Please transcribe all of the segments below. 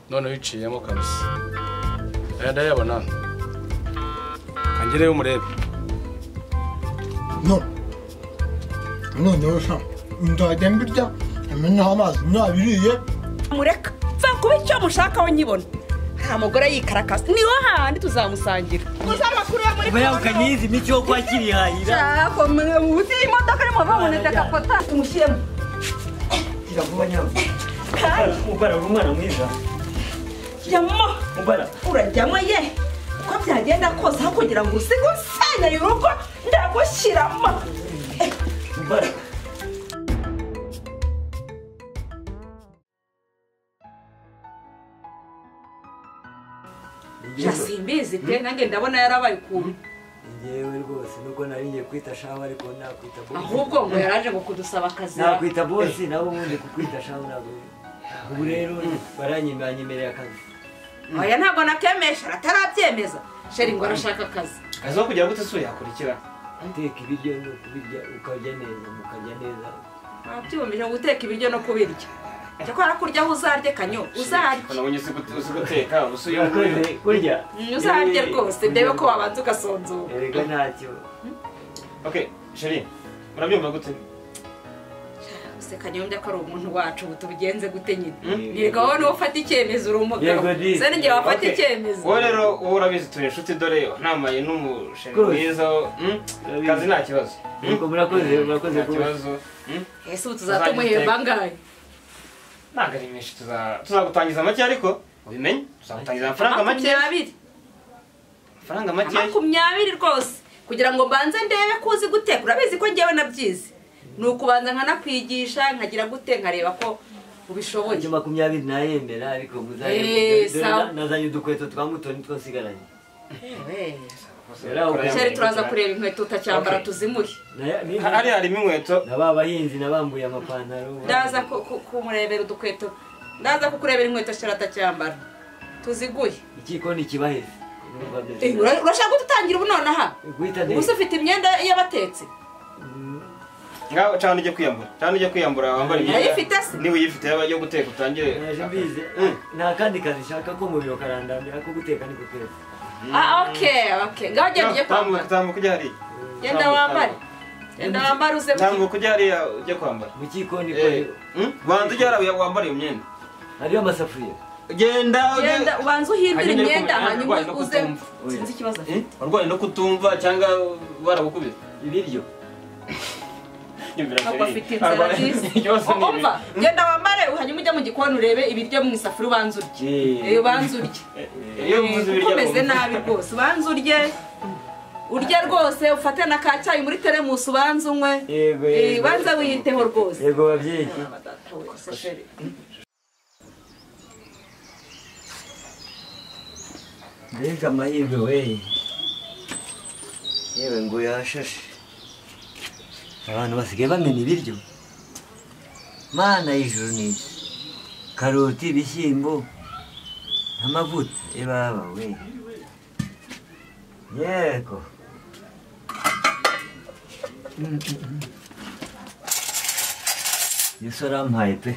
none wiciyemo kabisa ndayabona kangereyo umurebe none sha ndajya mbirya amenaho amazi nabiriye mureka va kuba icyo mushaka we nyibona nta mugore yikarakasa niho handi tuzamusangira uzamakuru ya muri baya ukanyizi miki yo kwakiri hayira cyako muzi imodoka ni muva munete gafata umushyemo kiravuba nyawo ubara umwana mwiza yamma ubara urajyamo ye uko byagenda kose aho kugira ngo usige usenya urugo ndagushyiramo ubara Jasimbizi pe nange ndabona yarabaye ukuntu ngewe rwose nuko naringiye kwita shawa ariko nakwita boss ahubwo ngo yaraje ngo kudusaba akazi nakwita boss nabo ubundi kukwita shawa nabo ubu rero baranyemerera akazi oya ntabwo nakemesha atarabyemeza sheri ngo arashaka akazi azo kugira gute so yakurikira ateka ibiryo no kubirya ukarya neza mukajya neza abyumije guteka ibiryo no kubirya cyakora kurya uzarye kanyo uzarye nabonye guteka usuye kurya uzarye rwose ndebe ko wabanza ugasonzura erega ntacyo okay sheri murabyumva gute use kanyombya ko ari umuntu wacu tubigenze gute nyine niga wowe no ufata icyemezo uri umugabo se ngiye wafata icyemezo wowe rero wowe urabizi turi inshuti dore namaye n'umushinga mwiza kazi nta kibazo nuko murakoze kibazo ese ubu tuzatumuhemba ngahe ntabwo ari menshi tuzagutangiza make ariko ubimenye tuzagutangiza amafaranga make amafaranga make 20 rwose kugira ngo mbanze ndebe ko uzi guteka urabizi ko ngewe nabyize ni ukubanza nkanakwigisha nkagira gute nkareba ko ubishoboye 20 nayemera ariko muzaye nazanye udukweto twa mutoni twosigaranye Sheri turaza kureba inkweto utacyambara tuzimuri harimo inkweto nababahinzi nabambuye amapantaro ndaza kumurebera udukweto ndaza kukurebera inkweto sheri atacyambara tuziguye ikiko ni kibaheze urashaka gutangira ubu nonaha ubuze ufite imyenda y'abatetse ngaho cyane ujye kwiyambura wambara imyenda yayifite se niba uyifite yo guteka utangire naje mbize nta kandi kazi shaka ko mu biro karandambira ko guteka ni guteka okay ngaho gende kwambara tambuka ujya hariya genda wambara uze tambuka ujya hariya ujye kwambara mu kiko ni ko banza ujya hariya wambara iyo myenda hariyo amasafuriya genda ubanza uhindura imyenda hanyuma uze sinzi ikibazo urwaye no kutumva cyangwa barabukubise ibiryo afite inzara nziza umva genda wambare hanyuma ujya mu gikoni urebe ibiryo mu isafuriya ubanza urye ubanza urye ukomeze nabi rwose ubanza urye rwose ufate na ka cyayi muri teremusi ubanza unywe ubanza wiyiteho rwose yego babyeyi mbega amahirwe we yewe ngo yashashe abantu basigaye bamena ibiryo mana y'ijuru n'isi karoti ibishyimbo amavuta ebaba we yego yesu arampaye pe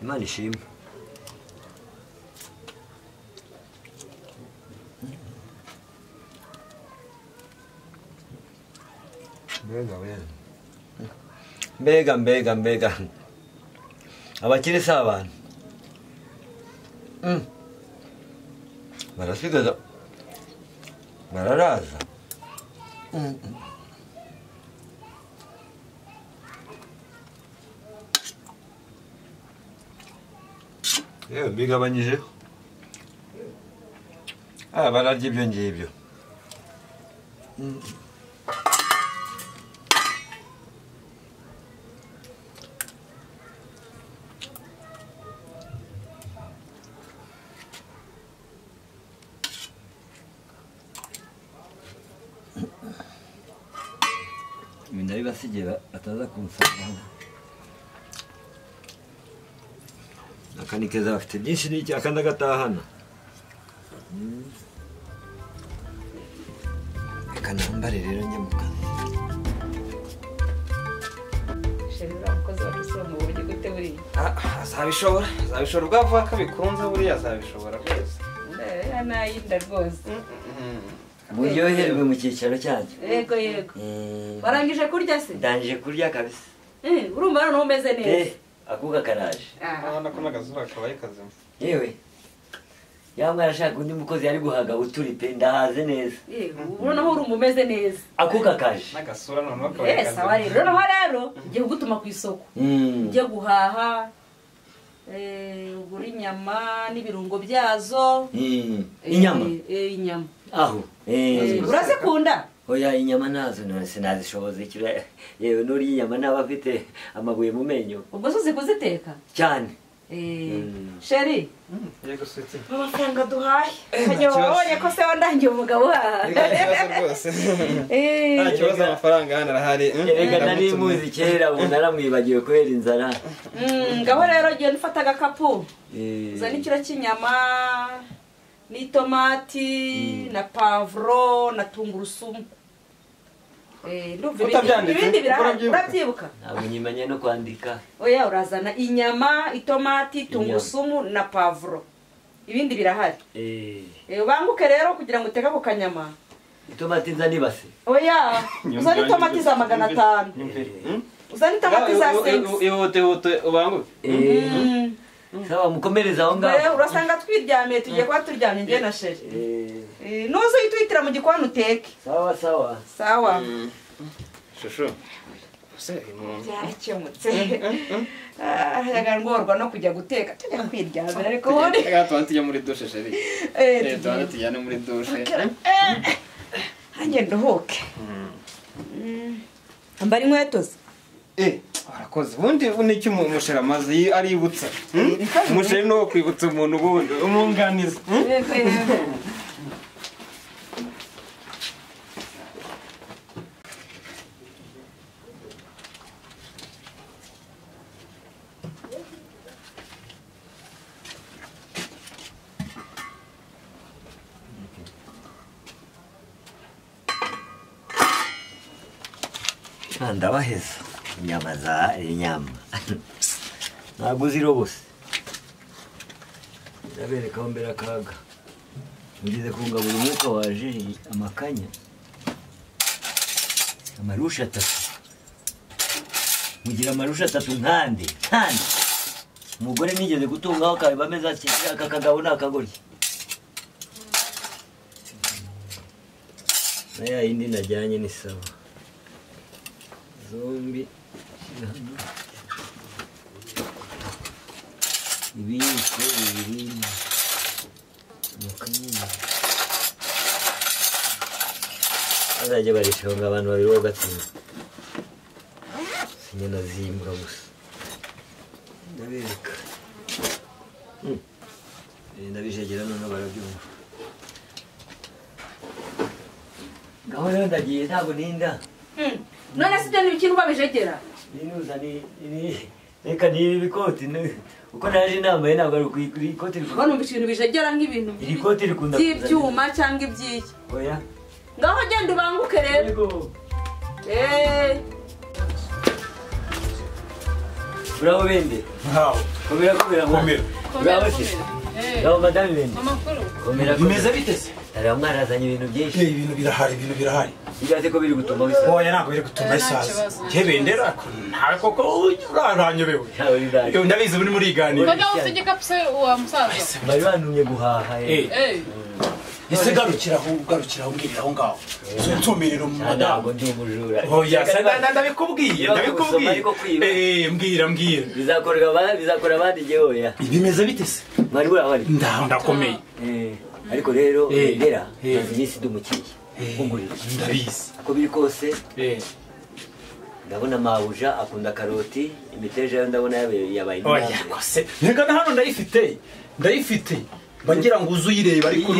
imana ishimwe mbega abakire si abantu barasigaza bararaza yewe mbigabanyijeho bararya ibyo ngibyo ndabibasigiye bataza kunsanga akandi keza bafite byinshi n'iki akandi agatahana reka nambare rero njye mu kazi azabishobora bwavuga ko bikunze buriya azabishobora rwose nayinda rwose muryoherwe mu cyicaro cyanyu. Yego warangije kurya se? Ndangije kurya kabisa. Urumva none umeze neza? Akuka karaje. Urabona ko n'agazura kabaye kazima. Yewe yamwe arashaka undi mukozi yari guhaga uturipe ndahaze neza. Urabona aho uri umeze neza. Akuka kaje. N'agasura none kabaye kazima. Sawa rero ngiye kugutuma ku isoko. Ngiye guhaha ugura inyama n'ibirungo byazo. Inyama? Inyama. Aho. Urazikunda? Oya inyama nazo none sinazishoboza ikira. Yewe nuri inyama n'abafite amabuye mu menyo. Ubwo uzi kuziteka? Cyane. Sheri. Yego swete. Amafaranga duhaye. Kanye wabonye ko se wandangiye umugabo wawe. Rwose. Nta kibazo amafaranga hano arahari. Erega nari muzi kera ubu naramwibagiwe kwera inzara. Ngaho rero giye nfata agakapu. Uzana ikiro cy'inyama n'itomati na pavuro na tungurusumu. Ibindi urabyibuka? Ntabwo nyimanye no kwandika. Oya urazana inyama, itomati, tungurusumu na pavuro. Ibindi birahari. Ubanguke rero kugira ngo uteke ako kanyama. Itomati nzani base. Oya, uzana itomati za 500. Uzana itomati za 6. Ihute ubanguke. Sawa mukomereza aho ngaho. Urasanga twiryamiye tugiye kwa turyamye nge na Sheri. Nuzo yitwitira mu gikwano uteke. Sawa. Shusho. Byakemutse. Yagangorwa no kujya guteka tujya kwiryamira ariko hone. Tujya muri dushe Sheri. Tujyane muri dushe. Hange ndohoke. Ambari inkweto ze. Arakoze ubundi n'icyo umushera amazi aributsa. Umushera no kwibutsa umuntu ubundi umunganiza. Ndabaheza inyama ntabwo zirobose ndabereka aho mbere akaga mugize kungabura umwuka waje amakanya amarusha 3 mugira amarusha 3 nkande umugore nigeze gutungaho kabe bameza aka kagabo nakagorye naya indi najyanye ni sawa zombi ibiyiko bibiri mukamenya azajya barishonga abantu babiri bo gatsinda sinyana zimbura gusa ndabereka ndabijegera none barabyumva ngaho rero ndagiye ntabwo ninda None se cyane ikintu babijegera? Ninuza ni reka ni ibikoti uko naje nambaye ntabwo ari kuri ikoti riko. Bano ibintu bijegera nk'ibintu ikoti rikunda by'ibyuma cyangwa ibyiki. Oya. Ngaho genda ubanguke rero. Bravo bende. Ntawo. Komera. Bravo se. Bravo madame bende. Komera. Bimeze bite se? Ari amwarazanye ibintu byinshi. Ibintu birahari. Igaze ko biri gutuma bisa. Oya ntabwo biri gutuma isaza. Kebendera ntawe koko uranyobewe. Yo ndabizi muri muriganira. Bajya usigeka pse wa musaza. Bari bantumye guhaha. Ese garukiraho mbwiriraho ngaho. Ntumirira umadamu. Ntabwo ndi umujura. Oya ndabikubwiye. Mbwira. Bizakora abandi nge oya. Bimeze bite se? Mwari burahari. Ndakomeye. Ariko rero ndera iminsi ndumukiriye. Ndabizi. Uko biri kose ndabona mabuja akunda karoti imiteja yo ndabona yabaye oya kose nega na hano ndayifite bagira ngo uzuyireba ariko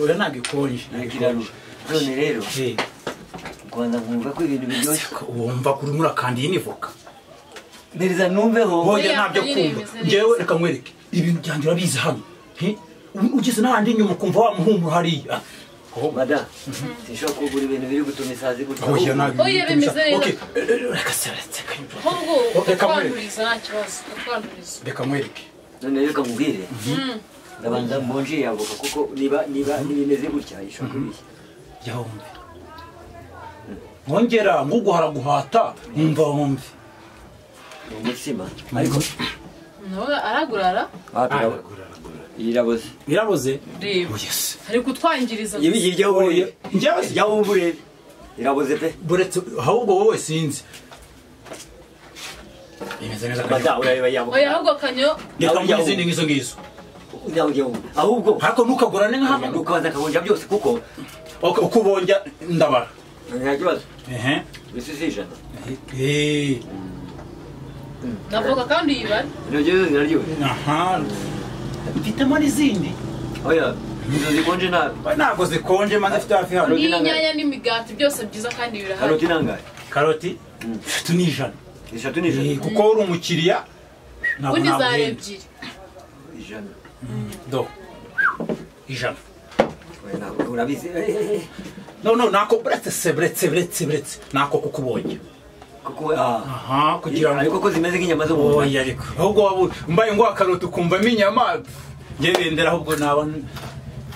ura nagikonje none rero Rwanda nkumva ko ibintu biryoshye wumva kuri murakandiye nivoka neriza numveho oya nabyo kumva ngewe reka nkwereke ibintu byanjye urabizi hano ugeze n'ahandi inyuma ukumva wa muhumuro hariya Madam, sinshobora kugura ibintu biri gutuma isazi gutya. Oya bimeze neza. Reka seretse ahubwo twanduriza nta kibazo twanduriza. reka mwereke None reka mubwire. Ndabanza mbonje yavuga kuko niba bimeze gutya ishobora kubishya. yahombe ngongera nguguhara guhata numva wumve Umutsima. Ariko No aragurara. iraboze. biraboze Reba. yes Ari kutwangiriza. Ibi iryo buriye. njyawe Yawubure. Iraboze pe. buretse ahubwo wowe sinzi imeze neza Madam urareba yavuga. Oya ahubwo kanyo. reka muri izindi ngizo ngizo ahubwo ariko ntukagurane nka hano ukabanza akabonja byose kuko uko ubonja ndabara nta kibazo ehe bisisijana Navuga kandi yibara. naryohe aha mfitemo n'izindi oya izo zikonje nabi ntabwo zikonje maze mfite hafi hano N'inyanya n'imigati byose byiza kandi birahari. karoti nangahe karoti eshatu n'ijana eshatu n'ijana kuko uri umukiriya ntabwo Ubundi zari naguhenda ebyiri. ijana do ijana oya ntabwo urabizi no nako buretse nako kukubonye kuko aha kugira ngo ariko ko zimeze nk'inyama zo mu oya ariko ahubwo mbaye ngo akaroti ukumvamo inyama njye bendera ahubwo naba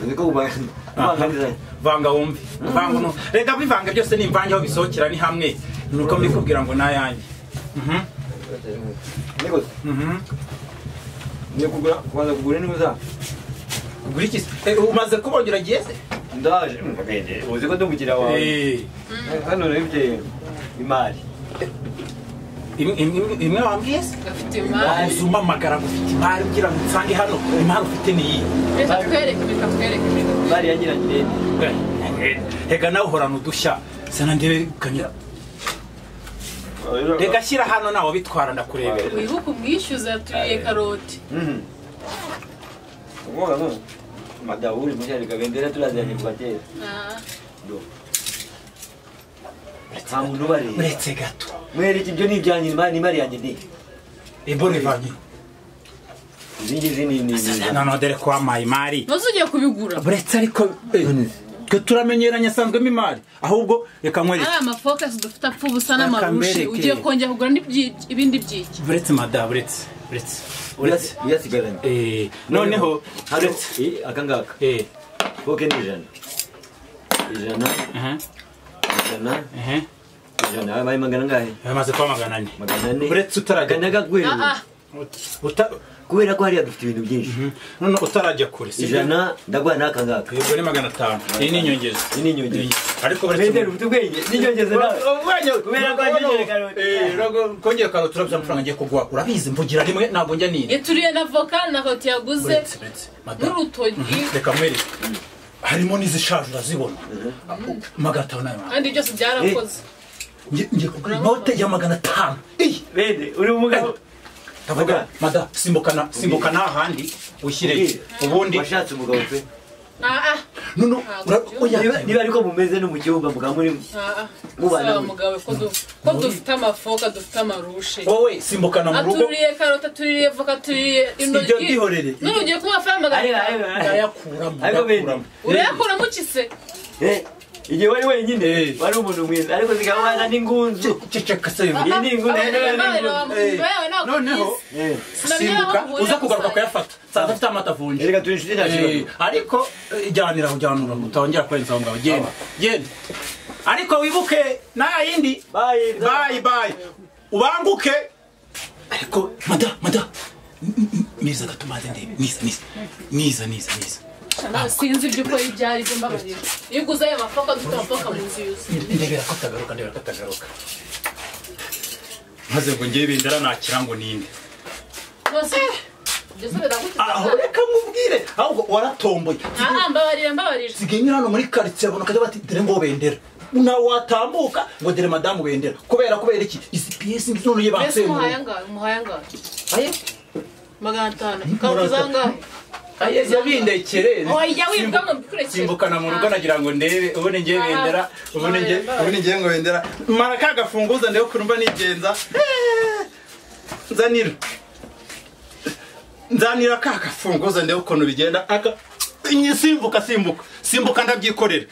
uziko ubanganiza vanga wumve vanga no reka bivange byose nimvange aho bisohokera ni hamwe nuko mbikubwira ngo nayanjye niko kugura kubanza kugura n'uza kugura iki umaze kubongera agiye se ndaje uzi ko ndumukira wawe hano nabibye imari imwe wambwiye se Gafite imari. uzuma amagara gufite imari ugira ngo nsange hano imari ufite niyi Reka twereke. imari ya nyiranyirene rega nawe uhorana udushya sana ndebe kanyira rega shyira hano nawe bitwara ndakurebera Wibuke umwishyuza turiye karoti. ngoga no madawuri mucyari kabendera turazanye kubatera nta muntu bari uretse gato mwereke ibyo ni ibyanyu imari yanjye ndi ibone vanyi izingizi ni none dore ko wampaye imari Maze ugiye kubigura. buretse ariko twe turamenyeranye asanzwemo imari ahubwo reka nkwereke Ari amafocus dufite apfa ubusa n'amarushe. Akambereke. Ugiye kongera kugura ibindi byiki. buretse mada buretse uyasigaranye noneho uretse akangaka foke ni ijana abaye magana angahe bamaze kuba magana ane magana ane buretse utarajya kubera ko hariya dufite ibintu byinshi none utarajya kure si ijana ndaguha n'akangaka yego ni 500 iyi ni inyongeza iyi ni inyongeza ariko bendera ufite ubwenge n'inyongeza nawe kubera ko wagejeje karoti kongera karoti urabya amafaranga ngiye kugura urabizi mvugira rimwe ntabwo njya nini Yaturiye na voka na hoti yaguze. N'urutogi. reka mwereke harimo n'izishaje urazibona 500 nayo Kandi byose byarakoze. ngiye kugura inote ya 500 bende uri umugabo ndavuga mada simbukana ahandi ushyire ubundi washatse umugabo pe no niba ariko mumeze no mu cyumba mugabo muri Mubana umugabo ko dufite amafoka dufite amarushe. wowe simbukana mu rugo Aturiye karota turiye voka turiye ibyo ndihorere None ugiye kuma amafaranga ndayakuramo urayakuramo iki se? igihe wari wenyine wari umuntu mwiza ariko zigabana n'ingunzu ceceka se iyi ni ingunzu noneho simbuka uza kugaruka kuyafata saa afite amata avunje reka turi inshuti ntakibazo ariko ijyanira utongera kwenza aho ngaho genda ariko wibuke nta yindi bye ubanguke ariko mada niza gato maze ndebe niza sinzi ibyo ukora ibyo ari byo mbabarira. Iyo uguze ayo mafoka dufite amafoka mu nzu yuzuye. ndebera ko atagaruka maze ngo ngiye bindara nakira ngo ninde aho reka mubwire ahubwo waratomboye mbabarira sigaye hano muri karitsiye abona kajya bati dore ngo bendera nawe watambuka ngo dore madamu bendera kubera iki izi piyesi none mbese umuhaye angahe aye 500 kabuza angahe yabindekere oya wibwa ngo mbikureke simbukana mu rugo nagira ngo ndebe ubone ngiye bendera ubone ngiye ngo bendera mara kagafunguza ndebe kurumva nigenza nzanira kagafunguza ndebe ukuntu bigenda simbuka simbuka ndabyikorera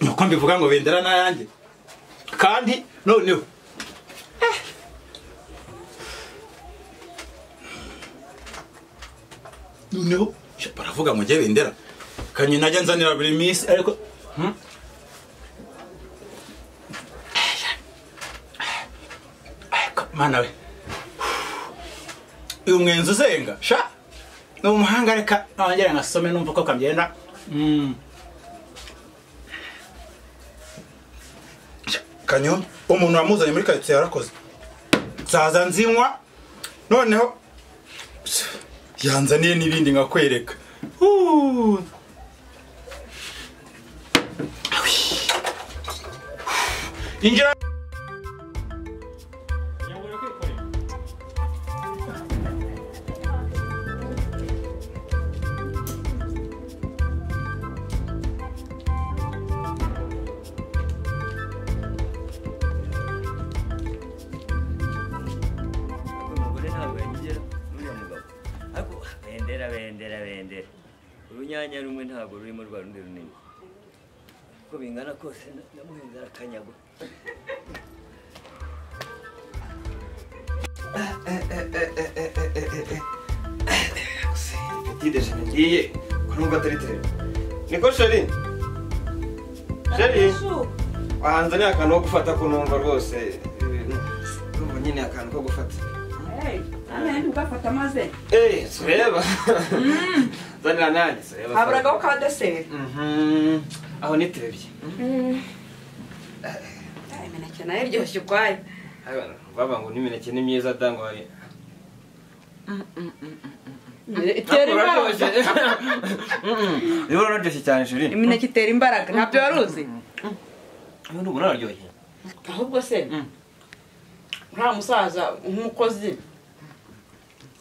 nuko mbivuga ngo bendera n'ayanjye kandi noneho baravuga ngo njye bendera kanye najya nzanira buri minsi ariko mana we uyu mwenzi uzenga sha ni umuhanga reka nongere nkasome numva uko kabyenda kanyo umuntu wamuzanye muri karitsiye yarakoze nzaza nzinywa noneho yanzaniye n'ibindi nkakwereka injira bendera urunyanya rumwe ntabwo rurimo rwa rundi runini uko bingana kose namuhenze arakanyagwa petite je ngiye kurumva atari tere niko sheri wahanze ni akantu ko gufata ko numva rwose numva nyine akantu ko gufata ugafata maze tureba zanira nanjye tureba haburagaho ka deseri aho nitebye imineke nayo iryoshye ukwayo baba ngo n'imineke ni myiza dango hari itera imbaraga niba uraryoshye cyane shuri imineke itera imbaraga ntabyo wari uzi ubu n'ubu nararyoshye ahubwo se nta musaza nk'umukozi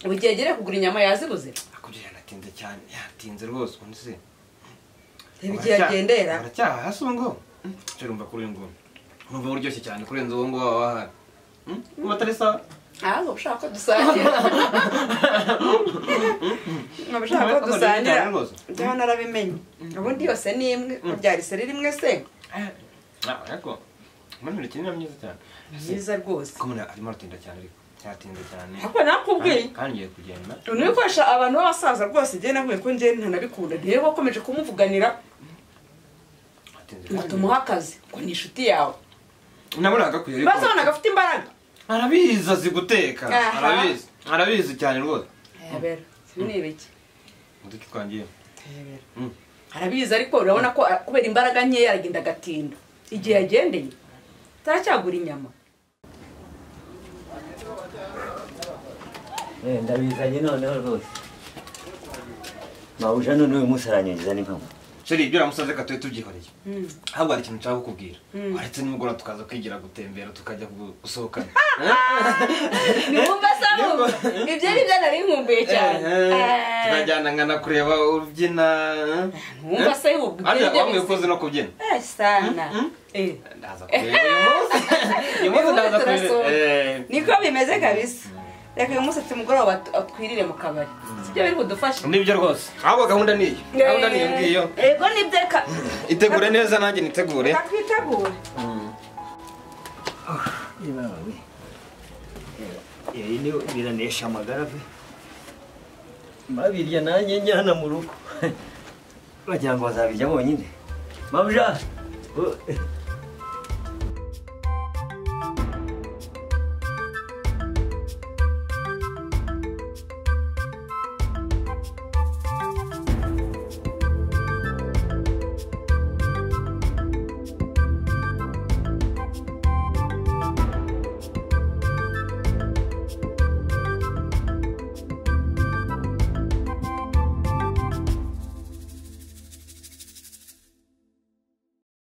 ugiye agere kugura inyama yazibuze akubwira natinze cyane yatinze rwose ubundi se igihe agendera aracyaha hasi ubu ngubu urumva kuri uyu ngubu urumva uryoshye cyane kurenza uwo nguwo waba wahari uba atari sawa ahubwo ushaka ko dusangira ushaka ko dusangira njyewe narabimenye ubundi yose ni imwe ubyara iseri rimwe se ariko umuntu kinini myiza cyane myiza rwose ko umuntu arimo aratinda cyane ariko cyatinze cyane ariko nakubwiye kandi ngiye kugenda unikoresha abantu b'abasaza rwose njye navuye ko njye ntanabikunda niyo wakomeje kumuvuganira ngo tumuhe akazi ngo ni inshuti yawe nabona agakwiye ariko basobanura afite imbaraga arabizi azi guteka arabizi cyane rwose yabera sinibiki muduki twangiye arabizi ariko urabona ko kubera imbaraga nkeya aragenda agatinda igihe yagendeye taracyagura inyama ndabizanye noneho rwose mawuja none uyu munsi aranyongeza n'impamvu sheri ibyo uramusaze ka tube tubyihoreye ahubwo hari ikintu nshaka kukubwira waretse nimugoroba tukaza kwigira gutembera tukajya gusohokana niwumva sabu ibyo ni byo nari nkumbuye cyane tukajyana nkana kureba ubyina ntiwumva se ubwo wambwiye ko uzi no kubyina sana ndaza kureba uyu munsi ndaza kureba niko bimeze kabisa reka uyu munsi tumugoroba twirire mu kabari sibyo biri budufashe nibyo rwose ahubwo gahunda niyo ngiyo ego nibyo reka itegure neza nanjye nitegure twitegure ibi ni biranesha amagara pe babirya nanjye njyana mu rugo bagira ngo bazabirya bonyine mawuja